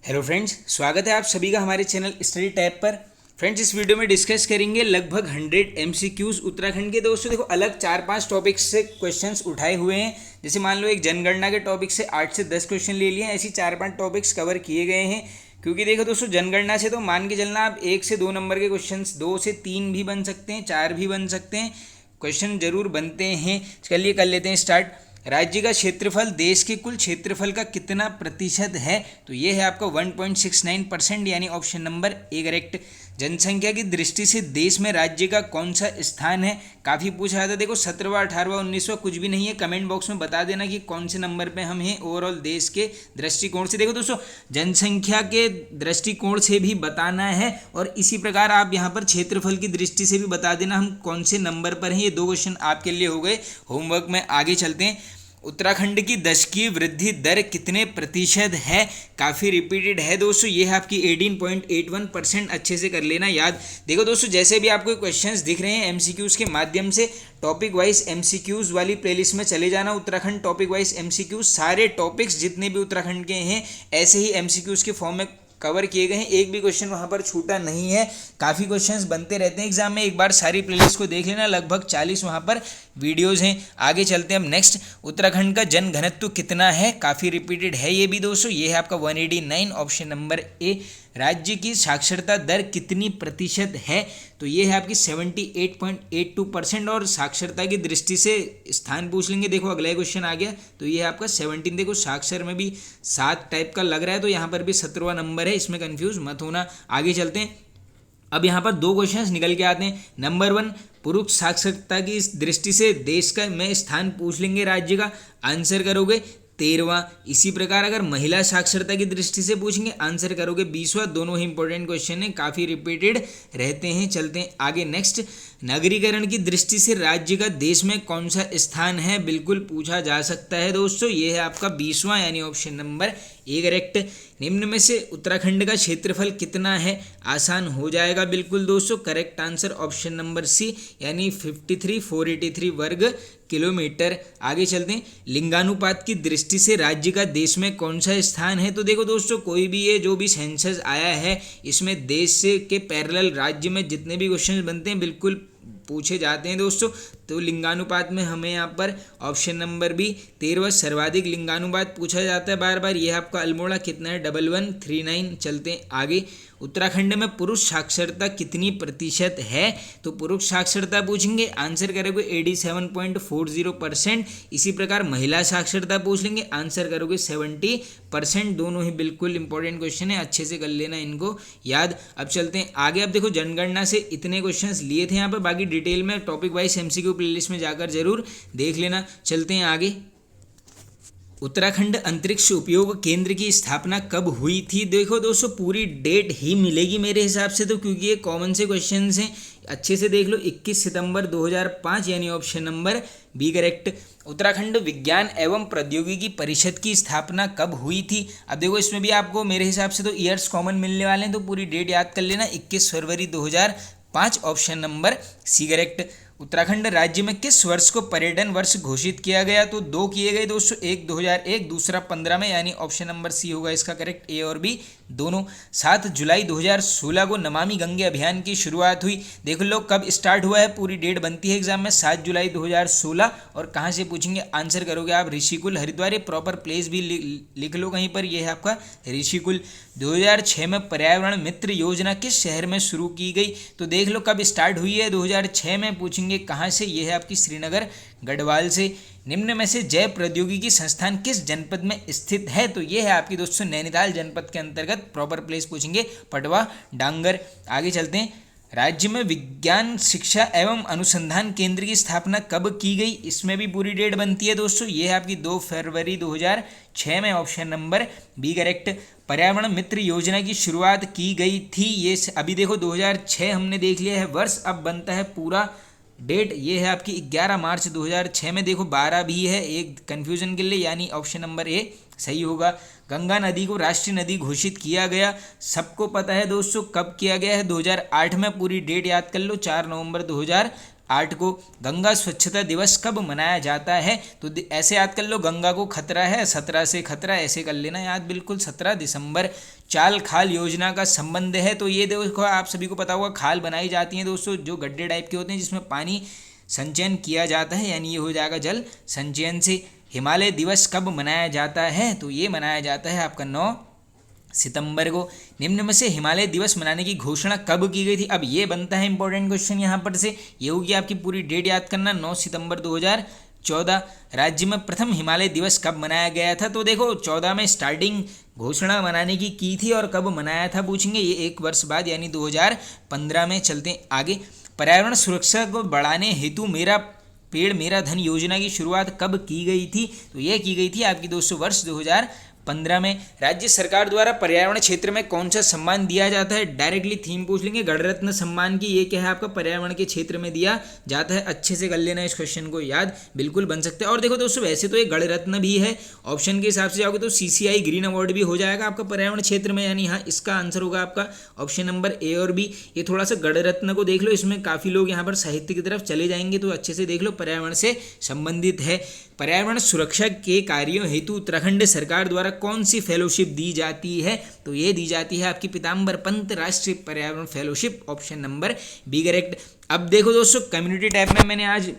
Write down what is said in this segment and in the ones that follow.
Hello friends, स्वागत है आप सभी का हमारे चैनल स्टडी टैब पर। फ्रेंड्स, इस वीडियो में डिस्कस करेंगे लगभग 100 एमसीक्यूज उत्तराखंड के। दोस्तों देखो, अलग 4-5 टॉपिक्स से क्वेश्चंस उठाए हुए हैं। जैसे मान लो एक जनगणना के टॉपिक से 8 से 10 क्वेश्चन ले लिए हैं, ऐसी 4-5 टॉपिक्स कवर किए गए हैं। क्योंकि देखो दोस्तों, जनगणना से तो मान के चलना आप 1 से 2 नंबर के क्वेश्चन 2 से 3 भी बन सकते हैं, 4 भी बन सकते हैं, क्वेश्चन जरूर बनते हैं। चलिए कर लेते हैं स्टार्ट। राज्य का क्षेत्रफल देश के कुल क्षेत्रफल का कितना प्रतिशत है? तो ये है आपका 1.69%, यानी ऑप्शन नंबर ए करेक्ट। जनसंख्या की दृष्टि से देश में राज्य का कौन सा स्थान है? काफ़ी पूछा जाता है। देखो 17वां 18वां 19वां कुछ भी नहीं है, कमेंट बॉक्स में बता देना कि कौन से नंबर पे हम हैं ओवरऑल देश के दृष्टिकोण से। देखो दोस्तों, जनसंख्या के दृष्टिकोण से भी बताना है और इसी प्रकार आप यहाँ पर क्षेत्रफल की दृष्टि से भी बता देना हम कौन से नंबर पर हैं। ये 2 क्वेश्चन आपके लिए हो गए होमवर्क में। आगे चलते हैं। उत्तराखंड की दशकीय वृद्धि दर कितने प्रतिशत है? काफ़ी रिपीटेड है दोस्तों, ये है आपकी 18.81%। अच्छे से कर लेना याद। देखो दोस्तों, जैसे भी आपको क्वेश्चंस दिख रहे हैं एमसीक्यूज़ के माध्यम से, टॉपिक वाइज एमसीक्यूज़ वाली प्लेलिस्ट में चले जाना। उत्तराखंड टॉपिक वाइज एमसीक्यूज़, सारे टॉपिक्स जितने भी उत्तराखंड के हैं ऐसे ही एमसीक्यूज़ के फॉर्म में कवर किए गए हैं। एक भी क्वेश्चन वहाँ पर छूटा नहीं है। काफ़ी क्वेश्चंस बनते रहते हैं एग्जाम में, एक बार सारी प्लेलिस्ट को देख लेना। लगभग 40 वहाँ पर वीडियोस हैं। आगे चलते हैं हम नेक्स्ट। उत्तराखंड का जन घनत्व कितना है? काफ़ी रिपीटेड है ये भी दोस्तों, ये है आपका 189, ऑप्शन नंबर ए। राज्य की साक्षरता दर कितनी प्रतिशत है? तो ये है आपकी 78.82%। और साक्षरता की दृष्टि से स्थान पूछ लेंगे। देखो अगला क्वेश्चन आ गया, तो ये है आपका 17। देखो साक्षर में भी 7 टाइप का लग रहा है, तो यहाँ पर भी 17वां नंबर है, इसमें कंफ्यूज मत होना। आगे चलते हैं। अब यहाँ पर 2 क्वेश्चंस निकल के आते हैं। नंबर 1, पुरुष साक्षरता की दृष्टि से देश का में स्थान पूछ लेंगे राज्य का, आंसर करोगे 13वां। इसी प्रकार अगर महिला साक्षरता की दृष्टि से पूछेंगे, आंसर करोगे 20वां। दोनों ही इंपॉर्टेंट क्वेश्चन हैं, काफ़ी रिपीटेड रहते हैं। चलते हैं आगे नेक्स्ट। नगरीकरण की दृष्टि से राज्य का देश में कौन सा स्थान है? बिल्कुल पूछा जा सकता है दोस्तों, ये है आपका 20वां, यानी ऑप्शन नंबर ए करेक्ट। निम्न में से उत्तराखंड का क्षेत्रफल कितना है? आसान हो जाएगा बिल्कुल दोस्तों। Correct answer option number C, यानी 53,483 वर्ग किलोमीटर। आगे चलते हैं। लिंगानुपात की दृष्टि से राज्य का देश में कौन सा स्थान है? तो देखो दोस्तों, कोई भी ये जो भी सेंसस आया है, इसमें देश से के पैरेलल राज्य में जितने भी क्वेश्चन बनते हैं बिल्कुल पूछे जाते हैं दोस्तों। तो लिंगानुपात में हमें यहाँ पर ऑप्शन नंबर बी 13वां सर्वाधिक लिंगानुपात पूछा जाता है बार बार। यह आपका अल्मोड़ा कितना है? 1139। चलते हैं आगे। उत्तराखंड में पुरुष साक्षरता कितनी प्रतिशत है? तो पुरुष साक्षरता पूछेंगे, आंसर करोगे 87.40%। इसी प्रकार महिला साक्षरता पूछ लेंगे, आंसर करोगे 70%। दोनों ही बिल्कुल इंपॉर्टेंट क्वेश्चन है, अच्छे से कर लेना इनको याद। अब चलते हैं आगे। अब देखो जनगणना से इतने क्वेश्चंस लिए थे यहाँ पर, बाकी डिटेल में टॉपिक वाइज एमसीक्यू प्लेलिस्ट में जाकर जरूर देख लेना। चलते हैं आगे। उत्तराखंड अंतरिक्ष उपयोग केंद्र की स्थापना कब हुई थी? देखो दोस्तों, पूरी डेट ही मिलेगी मेरे हिसाब से तो, क्योंकि ये कॉमन से क्वेश्चन हैं, अच्छे से देख लो। 21 सितंबर 2005, यानी option number B correct. Uttarakhand विज्ञान एवं प्रौद्योगिकी परिषद की स्थापना कब हुई थी? अब देखो इसमें भी आपको मेरे हिसाब से तो ईयर्स कॉमन मिलने वाले हैं, तो पूरी डेट याद कर लेना। 21 फरवरी 2005, option number C correct. Uttarakhand राज्य में किस वर्ष को पर्यटन वर्ष घोषित किया गया? तो 2 किए गए दोस्तों, एक 2001, दूसरा 15 में, यानी ऑप्शन नंबर सी होगा इसका करेक्ट, ए और बी दोनों। 7 जुलाई 2016 को नमामि गंगे अभियान की शुरुआत हुई। देख लो कब स्टार्ट हुआ है, पूरी डेट बनती है एग्जाम में, 7 जुलाई 2016। और कहाँ से पूछेंगे, आंसर करोगे आप ऋषिकुल हरिद्वार। ये प्रॉपर प्लेस भी लिख लो कहीं पर, यह है आपका ऋषिकुल। 2006 में पर्यावरण मित्र योजना किस शहर में शुरू की गई? तो देख लो कब स्टार्ट हुई है, 2006 में। पूछेंगे कहाँ से, यह है आपकी श्रीनगर गढ़वाल से। निम्न में से जैव प्रौद्योगिकी संस्थान किस जनपद में स्थित है? तो यह है आपकी दोस्तों नैनीताल जनपद के अंतर्गत। प्रॉपर प्लेस पूछेंगे, पटवा डांगर। आगे चलते हैं। राज्य में विज्ञान शिक्षा एवं अनुसंधान केंद्र की स्थापना कब की गई? इसमें भी पूरी डेट बनती है दोस्तों, यह है आपकी 2 फरवरी 2006 में, ऑप्शन नंबर बी करेक्ट। पर्यावरण मित्र योजना की शुरुआत की गई थी, ये अभी देखो 2006 हमने देख लिया है वर्ष, अब बनता है पूरा डेट। ये है आपकी 11 मार्च 2006 में। देखो 12 भी है, एक कन्फ्यूजन के लिए, यानी ऑप्शन नंबर ए सही होगा। गंगा नदी को राष्ट्रीय नदी घोषित किया गया, सबको पता है दोस्तों कब किया गया है, 2008 में। पूरी डेट याद कर लो, 4 नवंबर 2008 8 को गंगा स्वच्छता दिवस कब मनाया जाता है? तो ऐसे याद कर लो, गंगा को खतरा है, 17 से खतरा, ऐसे कर लेना याद, बिल्कुल 17 दिसंबर। चाल खाल योजना का संबंध है, तो ये देखो आप सभी को पता होगा, खाल बनाई जाती हैं दोस्तों जो गड्ढे टाइप के होते हैं जिसमें पानी संचयन किया जाता है, यानी ये हो जाएगा जल संचयन से। हिमालय दिवस कब मनाया जाता है? तो ये मनाया जाता है आपका 9 सितंबर को। निम्न में से हिमालय दिवस मनाने की घोषणा कब की गई थी? अब ये बनता है इंपॉर्टेंट क्वेश्चन यहाँ पर से, ये होगी आपकी पूरी डेट याद करना, 9 सितंबर 2014। राज्य में प्रथम हिमालय दिवस कब मनाया गया था? तो देखो 14 में स्टार्टिंग घोषणा मनाने की थी, और कब मनाया था पूछेंगे, ये 1 वर्ष बाद यानी 2015 में। चलते हैं आगे। पर्यावरण सुरक्षा को बढ़ाने हेतु मेरा पेड़ मेरा धन योजना की शुरुआत कब की गई थी? तो ये की गई थी आपकी दोस्तों वर्ष 2015 में। राज्य सरकार द्वारा पर्यावरण क्षेत्र में कौन सा सम्मान दिया जाता है? डायरेक्टली थीम पूछ लेंगे, गणरत्न सम्मान की, ये क्या है आपका, पर्यावरण के क्षेत्र में दिया जाता है। अच्छे से कर लेना इस क्वेश्चन को याद, बिल्कुल बन सकते हैं। और देखो दोस्तों वैसे तो ये गणरत्न भी है, ऑप्शन के हिसाब से जाओगे तो CCI ग्रीन अवार्ड भी हो जाएगा आपका पर्यावरण क्षेत्र में, यानी हाँ इसका आंसर होगा आपका ऑप्शन नंबर A और B। ये थोड़ा सा गणरत्न को देख लो, इसमें काफ़ी लोग यहाँ पर साहित्य की तरफ चले जाएंगे, तो अच्छे से देख लो, पर्यावरण से संबंधित है। पर्यावरण सुरक्षा के कार्यों हेतु उत्तराखंड सरकार द्वारा कौन सी फेलोशिप दी जाती है? तो ये दी जाती है आपकी पीताम्बर पंत राष्ट्रीय पर्यावरण fellowship, option number B correct. अब देखो दोस्तों कम्युनिटी टैब में मैंने आज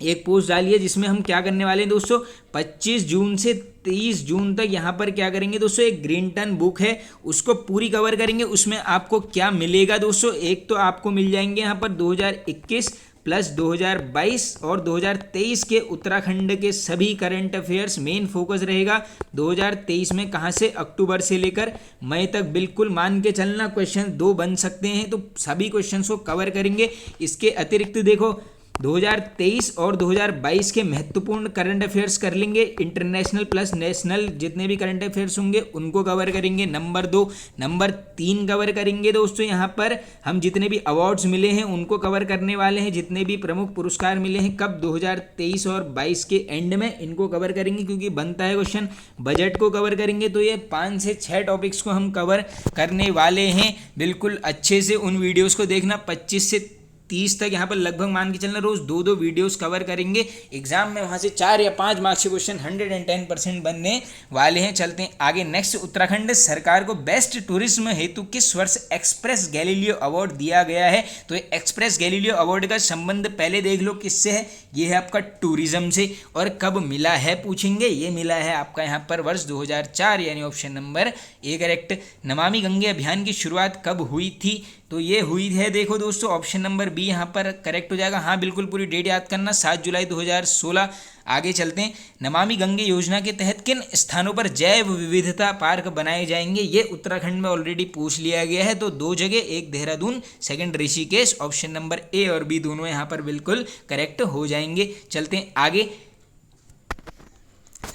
एक पोस्ट डाली है जिसमें हम क्या करने वाले हैं दोस्तों, 25 जून से 23 जून तक यहाँ पर क्या करेंगे दोस्तों, एक ग्रीन टर्न बुक है उसको पूरी कवर करेंगे। उसमें आपको क्या मिलेगा दोस्तों, एक तो आपको मिल जाएंगे यहाँ पर 2021 प्लस 2022 और 2023 के उत्तराखंड के सभी करंट अफेयर्स। मेन फोकस रहेगा 2023 में कहाँ से, अक्टूबर से लेकर मई तक। बिल्कुल मान के चलना क्वेश्चन 2 बन सकते हैं, तो सभी क्वेश्चंस को कवर करेंगे। इसके अतिरिक्त देखो 2023 और 2022 के महत्वपूर्ण करंट अफेयर्स कर लेंगे, इंटरनेशनल प्लस नेशनल जितने भी करंट अफेयर्स होंगे उनको कवर करेंगे। नंबर 2, नंबर 3 कवर करेंगे दोस्तों, यहाँ पर हम जितने भी अवार्ड्स मिले हैं उनको कवर करने वाले हैं, जितने भी प्रमुख पुरस्कार मिले हैं कब, 2023 और 22 के एंड में इनको कवर करेंगे, क्योंकि बनता है क्वेश्चन। बजट को कवर करेंगे, तो ये 5 से 6 टॉपिक्स को हम कवर करने वाले हैं। बिल्कुल अच्छे से उन वीडियोज़ को देखना, 25 से 30 तक यहाँ पर लगभग मान के चलना, रोज 2-2 वीडियोस कवर करेंगे। एग्जाम में वहाँ से 4 या 5 मार्क्स के क्वेश्चन 110% बनने वाले हैं। चलते हैं आगे नेक्स्ट। उत्तराखंड सरकार को बेस्ट टूरिज्म हेतु किस वर्ष एक्सप्रेस गैलीलियो अवार्ड दिया गया है? तो एक्सप्रेस गैलीलियो अवार्ड का संबंध पहले देख लो किससे है, ये है आपका टूरिज्म से। और कब मिला है पूछेंगे, ये मिला है आपका यहाँ पर वर्ष 2004, यानी option number A correct. Namami Gange अभियान की शुरुआत कब हुई थी? तो ये हुई है देखो दोस्तों ऑप्शन नंबर B यहाँ पर करेक्ट हो जाएगा। हाँ बिल्कुल पूरी डेट याद करना, 7 जुलाई 2016। आगे चलते हैं। नमामि गंगे योजना के तहत किन स्थानों पर जैव विविधता पार्क बनाए जाएंगे? ये उत्तराखंड में ऑलरेडी पूछ लिया गया है, तो 2 जगह, एक Dehradun, second Rishikesh. Option number A और B दोनों यहाँ पर बिल्कुल करेक्ट हो जाएंगे। चलते हैं आगे।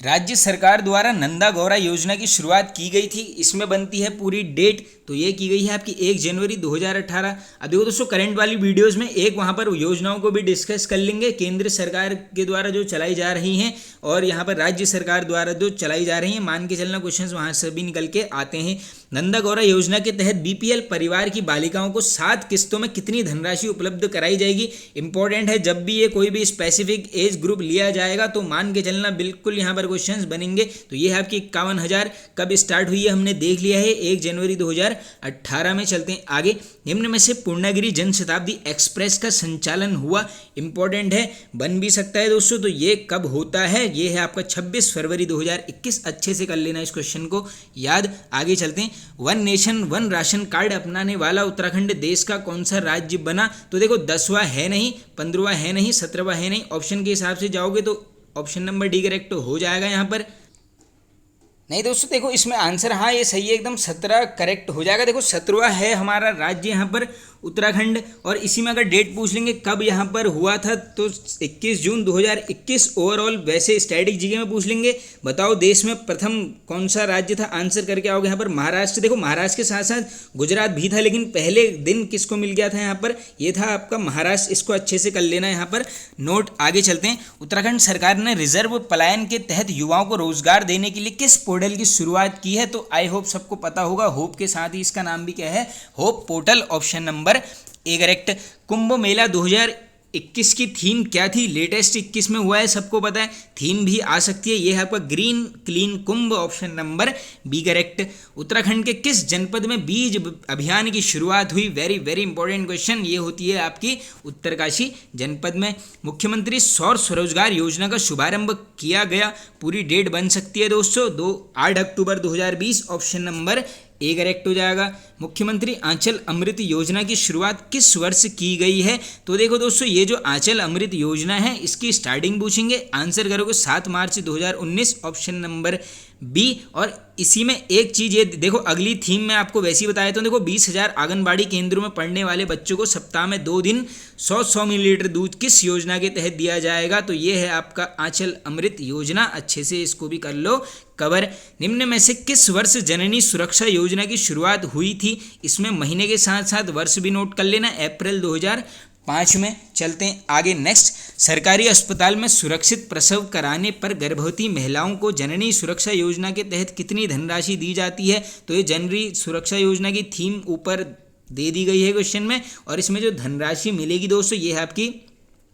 राज्य सरकार द्वारा नंदा गौरा योजना की शुरुआत की गई थी, इसमें बनती है पूरी डेट, तो ये की गई है आपकी 1 जनवरी 2018। अब देखो दोस्तों करंट वाली वीडियोस में एक वहाँ पर योजनाओं को भी डिस्कस कर लेंगे, केंद्र सरकार के द्वारा जो चलाई जा रही हैं और यहाँ पर राज्य सरकार द्वारा जो चलाई जा रही हैं, मान के चलना क्वेश्चंस वहाँ से भी निकल के आते हैं। नंदा गौरा योजना के तहत BPL परिवार की बालिकाओं को 7 किस्तों में कितनी धनराशि उपलब्ध कराई जाएगी? इंपॉर्टेंट है, जब भी ये कोई भी स्पेसिफिक एज ग्रुप लिया जाएगा तो मान के चलना बिल्कुल यहाँ पर क्वेश्चंस बनेंगे। तो ये है आपकी 51,000। कब स्टार्ट हुई है हमने देख लिया है, 1 जनवरी 2018 में। चलते हैं आगे। निम्न में से पूर्णागिरि जनशताब्दी एक्सप्रेस का संचालन हुआ, इंपॉर्टेंट है, बन भी सकता है दोस्तों, तो ये कब होता है? ये है आपका 26 फरवरी 2021। अच्छे से कर लेना इस क्वेश्चन को याद। आगे चलते हैं। One nation one ration card अपनाने वाला उत्तराखंड देश का कौन सा राज्य बना? तो देखो 10वां है नहीं, 15वां है नहीं, 17वां है नहीं। ऑप्शन के हिसाब से जाओगे तो ऑप्शन नंबर D करेक्ट हो जाएगा यहाँ पर। नहीं दोस्तों देखो इसमें आंसर, हाँ ये सही है एकदम, 17 करेक्ट हो जाएगा। देखो 17वां है हमारा राज्य यहाँ पर उत्तराखंड। और इसी में अगर डेट पूछ लेंगे कब यहाँ पर हुआ था, तो 21 जून 2021। ओवरऑल वैसे स्टैटिक जीके में पूछ लेंगे, बताओ देश में प्रथम कौन सा राज्य था, आंसर करके आओगे यहाँ पर महाराष्ट्र। देखो महाराष्ट्र के साथ साथ गुजरात भी था, लेकिन पहले दिन किसको मिल गया था यहाँ पर, ये था आपका महाराष्ट्र। इसको अच्छे से कर लेना यहाँ पर नोट। आगे चलते हैं। उत्तराखंड सरकार ने रिजर्व पलायन के तहत युवाओं को रोजगार देने के लिए किस पोर्टल की शुरुआत की है? तो आई होप सबको पता होगा, होप के साथ ही इसका नाम भी क्या है, hope portal. Option number A correct. Kumbh Mela 21 की थीम क्या थी, लेटेस्ट 21 में हुआ है, सबको पता है। थीम भी आ सकती है, ये है आपका green clean Kumbh, option number B correct. Uttarakhand के किस जनपद में बीज अभियान की शुरुआत हुई, वेरी वेरी इंपॉर्टेंट क्वेश्चन, ये होती है आपकी उत्तरकाशी जनपद में। मुख्यमंत्री सौर स्वरोजगार योजना का शुभारंभ किया गया, पूरी डेट बन सकती है दोस्तों 8 अक्टूबर 2020, ऑप्शन नंबर ए करेक्ट हो जाएगा। मुख्यमंत्री आंचल अमृत योजना की शुरुआत किस वर्ष की गई है, तो देखो दोस्तों ये जो आंचल अमृत योजना है इसकी स्टार्टिंग पूछेंगे, आंसर करोगे 7 मार्च 2019, ऑप्शन नंबर बी। और इसी में एक चीज़ ये देखो, अगली थीम मैं आपको वैसी बताया तो देखो 20,000 आंगनबाड़ी केंद्रों में पढ़ने वाले बच्चों को सप्ताह में 2 दिन 100 मिलीलीटर दूध किस योजना के तहत दिया जाएगा, तो ये है आपका आंचल अमृत योजना, अच्छे से इसको भी कर लो कवर। निम्न में से किस वर्ष जननी सुरक्षा योजना की शुरुआत हुई थी, इसमें महीने के साथ साथ वर्ष भी नोट कर लेना, अप्रैल 2005 में। चलते हैं आगे नेक्स्ट। सरकारी अस्पताल में सुरक्षित प्रसव कराने पर गर्भवती महिलाओं को जननी सुरक्षा योजना के तहत कितनी धनराशि दी जाती है, तो ये जननी सुरक्षा योजना की थीम ऊपर दे दी गई है क्वेश्चन में, और इसमें जो धनराशि मिलेगी दोस्तों ये है आपकी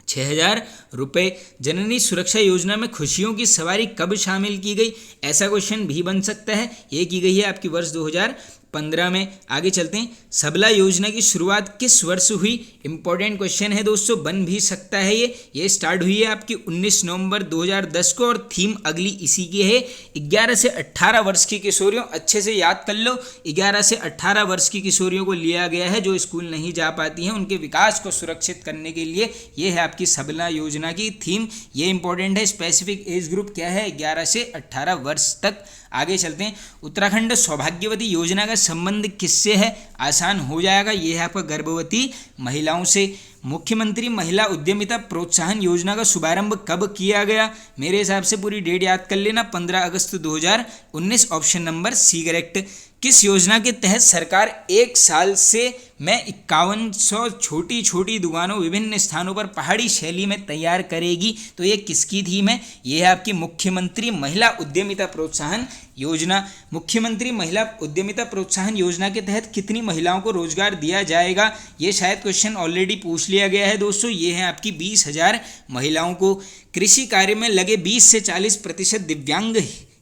6,000 रुपये। जननी सुरक्षा योजना में खुशियों की सवारी कब शामिल की गई, ऐसा क्वेश्चन भी बन सकता है, ये की गई है आपकी वर्ष 2015 में। आगे चलते हैं, सबला योजना की शुरुआत किस वर्ष हुई, इंपॉर्टेंट क्वेश्चन है दोस्तों, बन भी सकता है ये स्टार्ट हुई है आपकी 19 नवंबर 2010 को, और थीम अगली इसी की है। 11 से 18 वर्ष की किशोरियों, अच्छे से याद कर लो, 11 से 18 वर्ष की किशोरियों को लिया गया है जो स्कूल नहीं जा पाती हैं, उनके विकास को सुरक्षित करने के लिए ये है आपकी सबला योजना की थीम, ये इंपॉर्टेंट है। स्पेसिफिक एज ग्रुप क्या है, 11 से 18 वर्ष तक। आगे चलते हैं, उत्तराखंड सौभाग्यवती योजना का संबंध किससे है, आसान हो जाएगा, ये है आपका गर्भवती महिलाओं से। मुख्यमंत्री महिला उद्यमिता प्रोत्साहन योजना का शुभारंभ कब किया गया, मेरे हिसाब से पूरी डेट याद कर लेना, 15 अगस्त 2019, ऑप्शन नंबर सी करेक्ट। किस योजना के तहत सरकार 1 साल से में 5100 छोटी छोटी दुकानों विभिन्न स्थानों पर पहाड़ी शैली में तैयार करेगी, तो ये किसकी थीम है, ये है आपकी मुख्यमंत्री महिला उद्यमिता प्रोत्साहन योजना। मुख्यमंत्री महिला उद्यमिता प्रोत्साहन योजना के तहत कितनी महिलाओं को रोजगार दिया जाएगा, ये शायद क्वेश्चन ऑलरेडी पूछ लिया गया है दोस्तों, ये है आपकी 20,000 महिलाओं को। कृषि कार्य में लगे 20 से 40% दिव्यांग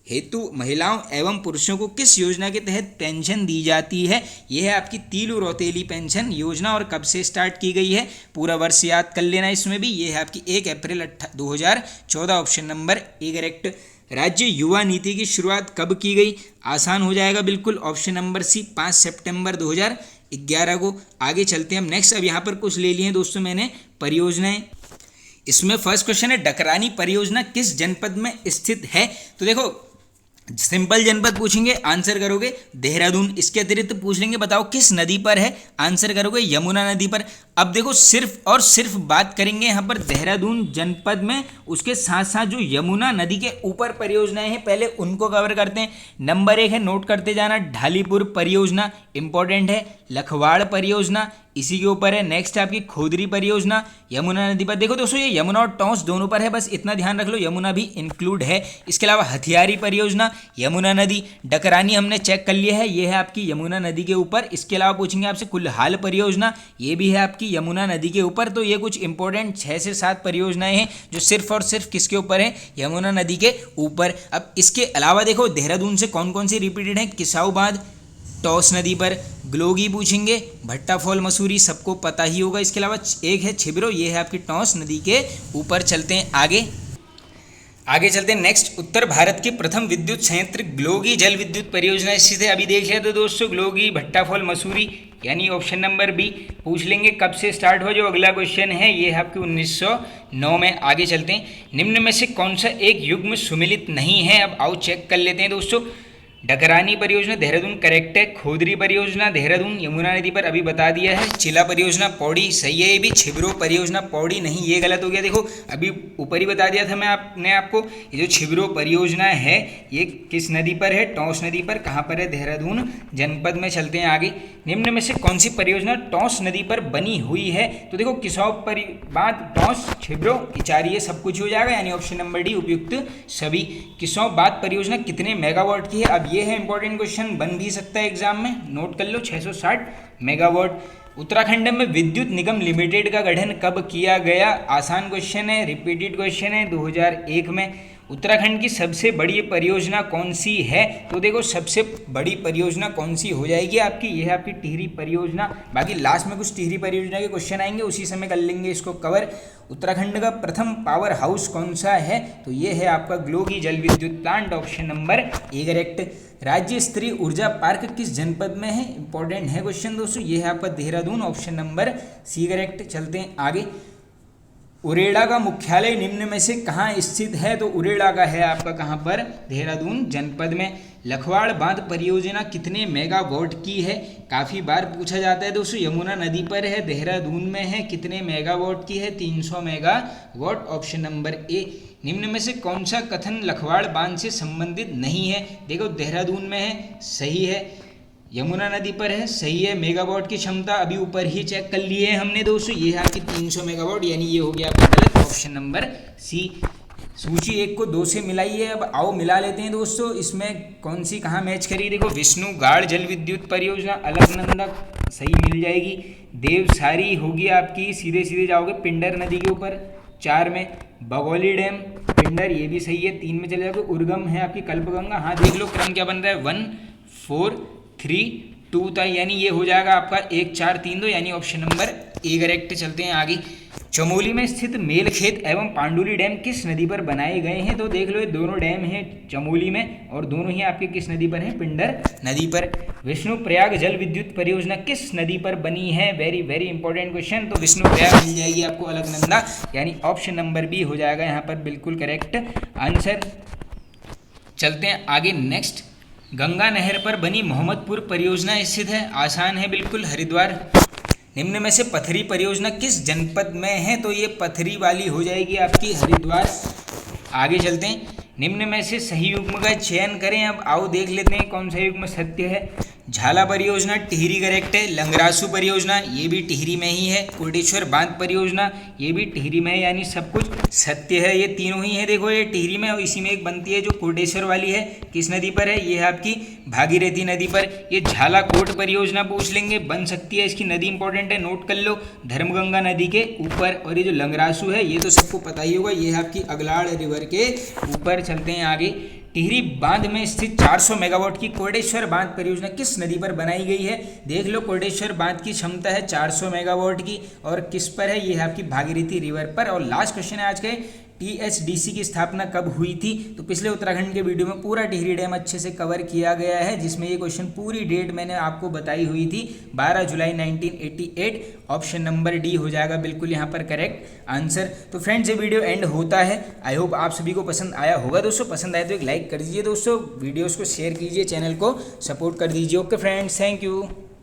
हेतु महिलाओं एवं पुरुषों को किस योजना के तहत पेंशन दी जाती है, यह है आपकी तीलू रौतेली पेंशन योजना, और कब से स्टार्ट की गई है, पूरा वर्ष याद कर लेना इसमें भी, ये है आपकी 1 अप्रैल 2014, ऑप्शन नंबर ए करेक्ट। राज्य युवा नीति की शुरुआत कब की गई, आसान हो जाएगा बिल्कुल, ऑप्शन नंबर सी 5 सितंबर 2011 को। आगे चलते हैं हम नेक्स्ट, अब यहाँ पर कुछ ले लिए हैं दोस्तों मैंने परियोजनाएं। इसमें फर्स्ट क्वेश्चन है, डकरानी परियोजना किस जनपद में स्थित है, तो देखो सिंपल जनपद पूछेंगे, आंसर करोगे देहरादून। इसके अतिरिक्त पूछ लेंगे बताओ किस नदी पर है, आंसर करोगे यमुना नदी पर। अब देखो सिर्फ और सिर्फ बात करेंगे यहाँ पर देहरादून जनपद में, उसके साथ साथ जो यमुना नदी के ऊपर परियोजनाएं हैं पहले उनको कवर करते हैं। नंबर 1 है, नोट करते जाना, ढालीपुर परियोजना इंपॉर्टेंट है, लखवाड़ परियोजना इसी के ऊपर है। नेक्स्ट है आपकी खोदरी परियोजना यमुना नदी पर। देखो दोस्तों ये यमुना और टॉस दोनों पर है, बस इतना ध्यान रख लो, यमुना भी इंक्लूड है। इसके अलावा हथियारी परियोजना यमुना नदी, डकरानी हमने चेक कर लिया है, ये है आपकी यमुना नदी के ऊपर। इसके अलावा पूछेंगे आपसे कुल्हाल परियोजना, ये भी है आपकी यमुना नदी के ऊपर। तो ये कुछ इंपॉर्टेंट 6 से 7 परियोजनाएं हैं जो सिर्फ और सिर्फ किसके ऊपर है, यमुना नदी के ऊपर। अब इसके अलावा देखो देहरादून से कौन कौन सी रिपीटेड है, किसाऊ बांध टॉस नदी पर, ग्लोगी पूछेंगे, भट्टा फॉल मसूरी सबको पता ही होगा। इसके अलावा एक है छिबरो, ये है आपकी टॉस नदी के ऊपर। चलते हैं आगे चलते हैं नेक्स्ट। उत्तर भारत के प्रथम विद्युत संयंत्र ग्लोगी जल विद्युत परियोजना स्थित है, अभी देख लिया तो दोस्तों ग्लोगी भट्टा फॉल मसूरी, यानी ऑप्शन नंबर बी। पूछ लेंगे कब से स्टार्ट हुआ, जो अगला क्वेश्चन है ये है आपकी 1909 में। आगे चलते हैं, निम्न में से कौन सा एक युग्म सुमिलित नहीं है, अब आओ चेक कर लेते हैं दोस्तों। डकरानी परियोजना देहरादून करेक्ट है, खोदरी परियोजना देहरादून यमुना नदी पर अभी बता दिया है, चिला परियोजना पौड़ी सही है, ये भी छिबरो परियोजना पौड़ी नहीं, ये गलत हो गया। देखो अभी ऊपर ही बता दिया था मैं आपको, ये जो छिबरो परियोजना है ये किस नदी पर है, टॉस नदी पर। कहाँ पर है, देहरादून जनपद में। चलते हैं आगे, निम्न में से कौन सी परियोजना टॉस नदी पर बनी हुई है, तो देखो किसाऊ बांध टॉस छिबरो इचारी, ये सब कुछ हो जाएगा, यानी ऑप्शन नंबर डी उपयुक्त सभी। किसाऊ बांध परियोजना कितने मेगावाट की है, अब ये है इंपॉर्टेंट क्वेश्चन, बन भी सकता है एग्जाम में, नोट कर लो 660 मेगावाट। उत्तराखंड में विद्युत निगम लिमिटेड का गठन कब किया गया? आसान क्वेश्चन है, रिपीटेड क्वेश्चन है। 2001 में। उत्तराखंड की सबसे बड़ी परियोजना कौन सी है? तो देखो सबसे बड़ी परियोजना कौन सी हो जाएगी आपकी, ये है आपकी टिहरी परियोजना। बाकी लास्ट में कुछ टिहरी परियोजना के क्वेश्चन आएंगे, उसी समय कर लेंगे इसको कवर। उत्तराखंड का प्रथम पावर हाउस कौन सा है? तो ये है आपका ग्लोगी जल विद्युत plant, option number A correct. राज्य स्तरीय ऊर्जा पार्क किस जनपद में है? इंपॉर्टेंट है क्वेश्चन दोस्तों, ये है आपका Dehradun, option number C correct. चलते हैं आगे। उरेडा का मुख्यालय निम्न में से कहाँ स्थित है? तो उरेडा का है आपका कहाँ पर? देहरादून जनपद में। लखवाड़ बांध परियोजना कितने मेगावाट की है? काफ़ी बार पूछा जाता है दोस्तों। यमुना नदी पर है, देहरादून में है। कितने मेगावाट की है? 300 मेगावाट, ऑप्शन नंबर ए। निम्न में से कौन सा कथन लखवाड़ बांध से संबंधित नहीं है? देखो देहरादून में है, सही है। यमुना नदी पर है, सही है। मेगावाट की क्षमता अभी ऊपर ही चेक कर लिए है हमने दोस्तों, ये है आपकी 300 मेगावाट, यानी ये हो गया आपका गलत, ऑप्शन नंबर सी। सूची 1 को 2 से मिलाइए। अब आओ मिला लेते हैं दोस्तों, इसमें कौन सी कहाँ मैच करी। देखो विष्णुगाड़ जल विद्युत परियोजना अलकनंदा सही मिल जाएगी। देवसारी होगी आपकी, सीधे सीधे जाओगे पिंडर नदी के ऊपर। 4 में बगौली डैम पिंडर, ये भी सही है। 3 में चले जाओगे उर्गम है आपकी कल्पगंगा। हाँ देख लो क्रम क्या बन रहा है, 1 4 3 2 था, यानी ये हो जाएगा आपका 1 4 3 2, यानी ऑप्शन नंबर ए करेक्ट। चलते हैं आगे। चमोली में स्थित मेलखेत एवं पांडुली डैम किस नदी पर बनाए गए हैं? तो देख लो ये दोनों डैम हैं चमोली में, और दोनों ही आपके किस नदी पर हैं? पिंडर नदी पर। विष्णु प्रयाग जल विद्युत परियोजना किस नदी पर बनी है? Very very important question. तो विष्णु प्रयाग मिल जाएगी आपको अलकनंदा, यानी ऑप्शन नंबर बी हो जाएगा यहाँ पर बिल्कुल करेक्ट आंसर। चलते हैं आगे नेक्स्ट। गंगा नहर पर बनी मोहम्मदपुर परियोजना स्थित है? आसान है बिल्कुल, हरिद्वार। निम्न में से पथरी परियोजना किस जनपद में है? तो ये पथरी वाली हो जाएगी आपकी हरिद्वार। आगे चलते हैं। निम्न में से सही युग्म का चयन करें। अब आओ देख लेते हैं कौन सा युग्म सत्य है। झाला परियोजना टिहरी करेक्ट है। लंगरासू परियोजना ये भी टिहरी में ही है। कोटेश्वर बांध परियोजना ये भी टिहरी में है, यानी सब कुछ सत्य है। ये तीनों ही है, देखो ये टिहरी में, और इसी में एक बनती है जो कोटेश्वर वाली है, किस नदी पर है? ये है आपकी भागीरथी नदी पर। ये झालाकोट परियोजना पूछ लेंगे, बन सकती है, इसकी नदी इंपॉर्टेंट है, नोट कर लो, धर्मगंगा नदी के ऊपर। और ये जो लंगरासू है ये तो सबको पता ही होगा, ये है आपकी अगलाड़ रिवर के ऊपर। चलते हैं आगे। टिहरी बांध में स्थित 400 मेगावाट की कोटेश्वर बांध परियोजना किस नदी पर बनाई गई है? देख लो कोटेश्वर बांध की क्षमता है 400 मेगावाट की, और किस पर है? ये है आपकी भागीरथी रिवर पर। और लास्ट क्वेश्चन है आज के, टीएचडीसी की स्थापना कब हुई थी? तो पिछले उत्तराखंड के वीडियो में पूरा टिहरी डैम अच्छे से कवर किया गया है, जिसमें ये क्वेश्चन पूरी डेट मैंने आपको बताई हुई थी, 12 जुलाई 1988, ऑप्शन नंबर डी हो जाएगा बिल्कुल यहाँ पर करेक्ट आंसर। तो फ्रेंड्स ये वीडियो एंड होता है, आई होप आप सभी को पसंद आया होगा दोस्तों। पसंद आए तो एक लाइक कर दीजिए दोस्तों, वीडियोज़ को शेयर कीजिए, चैनल को सपोर्ट कर दीजिए। Okay friends, thank you.